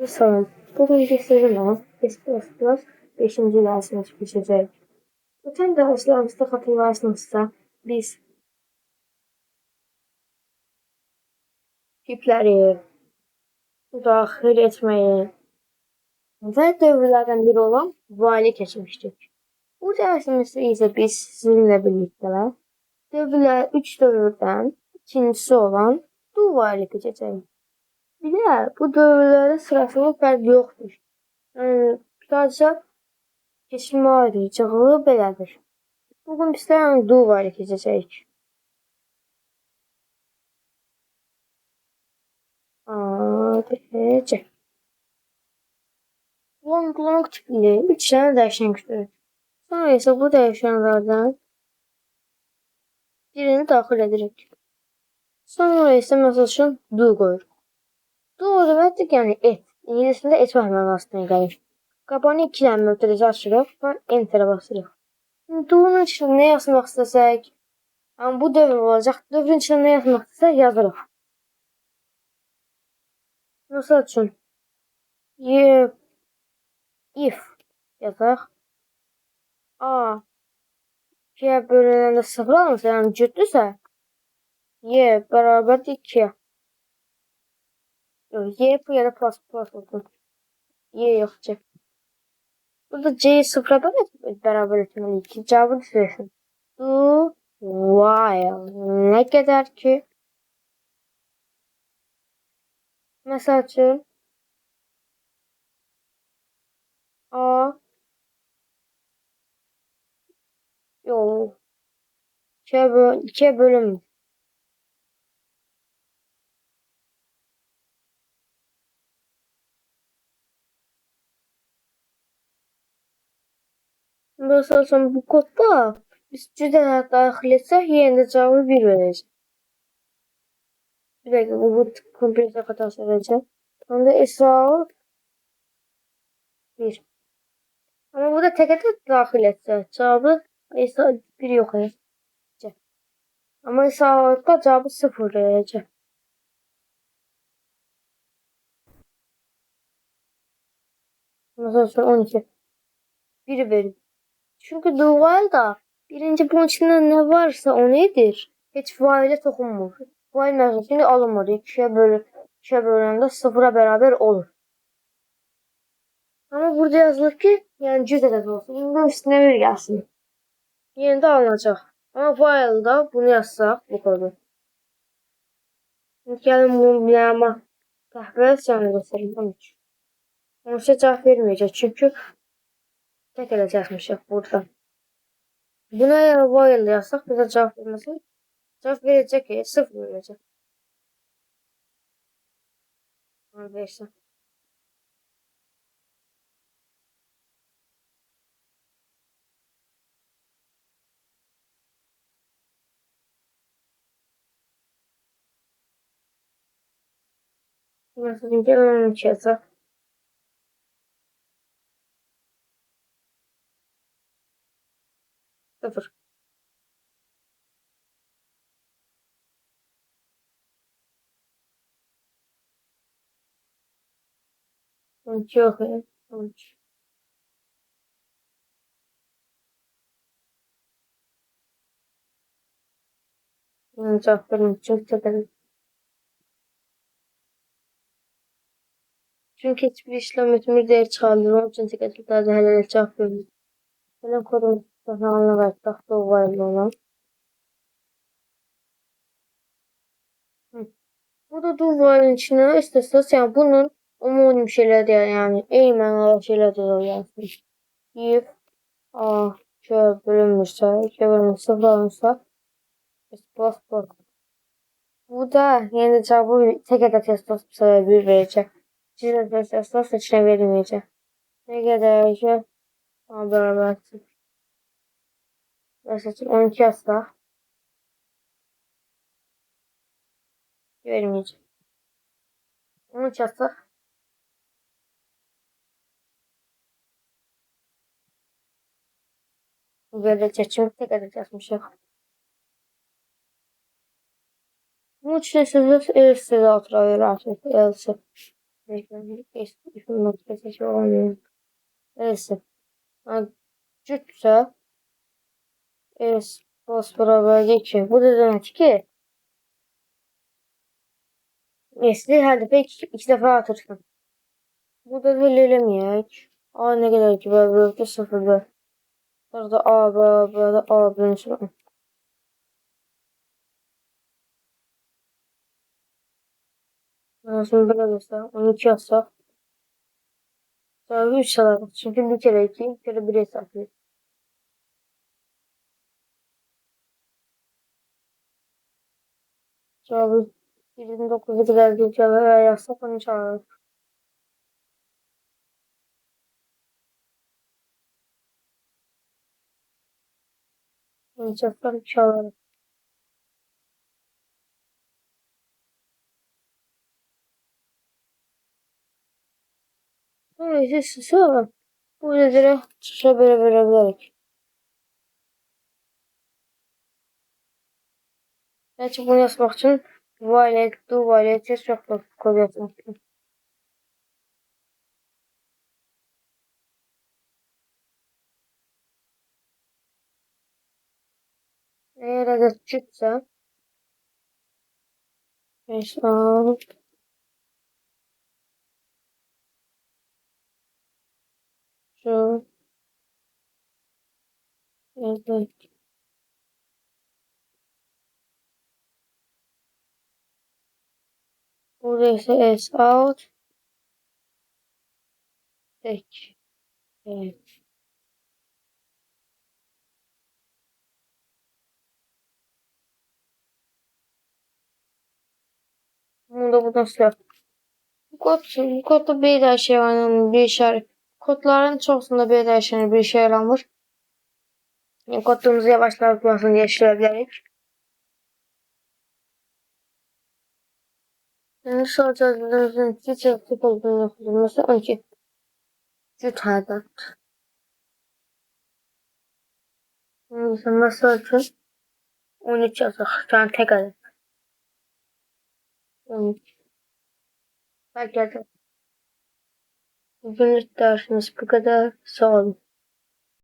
Sorun. Bugünkü sizinle S++ 5. dersine çalışacağız. Geçen derslerimizde hatırlarsanızsa biz tipleri dahil etmeyi ve dövrlerden biri olan while'i geçmiştik. Bu dersimizde ise biz sizinle birlikte dövrler 3 dövrden ikincisi olan do while'i geçeceğiz. Bir de bu dövrlerin sırasının fərqi yoxdur. Yani sadece keçilmə ayrıcalığı belədir. Bugün bizlerle do while'i geçeceğiz. ABC. Long tipli 3 tane dəyişən götürür. Sonra ise bu dəyişənlərdən birini daxil edirik. Sonra ise məsəl üçün do qoyuruq. Do o deməkdir, yəni et. İngiliscədə etmək mənasına gəlir. Qabağına 2 dənə mötərizə açırıq və enterə basırıq. Do'nun içində nə yazmaq istəsək, yəni bu dövr olacaq. Dövrün içində nə yazmaq istəsək yazırıq. Məsəl üçün if yazaq. A 2'ye bölünəndə 0 alınsa, yəni cütlüsə, y bərabərdir 2'ye. Y bu yerə plus olsun. Y yox, C. Burada C'yi 0'a bərabər etməliyik ki, cavabı düşürəsin. Do while nə qədər ki, məsəl üçün A yox 2'ye bölünmür. Məsəl üçün bu kodda biz cüzələr daxil etsək, yenə də cavabı 1 verəcək. Bir dakika, bu kompresör hatası verəcək. Onda esaut 1. Ama burada tek daxil etse cevabı esaut 1 yox edəcək. Ama esautda cevabı 0 verəcək. Mesela şu 12. 1 verir. Çünkü do while'da birinci bunun içinde ne varsa o nedir? Hiç while'e toxunmur. While məzmununu alınmır. 2'ye bölündə 0'a beraber olur. Ama burada yazılır ki, yani cüz ədəd olsun. İndi üstüne 1 gəlsin. Yenə də alınacaq. Ama while'da bunu yazsaq, bu kodu. Gəlin bunu biləyəmə təhvil sənə göstərim. 13. 13'e cevap vermeyecek çünkü tek ele yazmışıq burada. Buna eğer while yazsak bize cevap vermesin. Cevap verecek ki 0 verecek. Versin. Mesela gelin 12 yazsak. Sıfır. Yok ya. 13. Cevap vermek çok severim. Çünkü hiçbir işlem ötümür değer çağırır. Onun için tekrar helal cevap verilir. Benim kodum sahne var. Tahta while olan. Bu da do while'ın içine istesiniz. Yani bunun umumium şeyler diye yani en mənalı şeyler diye yazsın. If A 2'ye bölünmüşsə, 2'ye bölünmüş 0 alınsa plus. Bu da yeni de cevabı tek ədəd yazsaq bu sefer 1 verəcək. 2 ədəd yazsaq içine verilməyəcək. Ne qədər ki bərabər. Mesela 12 yazsaq verməyəcək. 13 yazsaq veriləcək. Çünki tek ədəd yazmışıq. Bunun üçün sizə else oturabilir artık. Else Noktası olmuyor. Neyse. Ha, cütse fosfora böyle geçiyor. Bu da demek ki nesli her defa iki defa atırsın. Bu da böyle elemeyek. A ne kadar ki böyle böyle sıfırda. Burada A, B, B, A, B, sonra. Şimdi böyle olursa 12 yazsak. Sonra 3 salar. Çünkü bir kere 2, bir kere 1 hesaplıyor. Cevabı 29'u kadar bir kere yazsak 13 alırız. Yazsak 3 alırız. Neyse sonra bu üzere çıkışa böyle verebiliriz. Gerçi bunu yazmak için valid, do valid test çok da kod yazmak. Eğer adet çıksa mesela şu yazdık. Burada ise s out tek. Evet. Bunu da buradan silah. Kodda bir daha şey var. Yani bir işaret. Kodların çoxusunda bir dəyişənə bir şey yaranmır. Yəni kodumuzu yavaşlatmasını yaşayabiliriz. Yəni soracağınızın ki, çok olduğunu yapacağım. Mesela 12. Cüt. Mesela için 13 yazıq. Yani tek adet. 13. Belki de. Bugünlük dersimiz bu kadar. Sağ olun.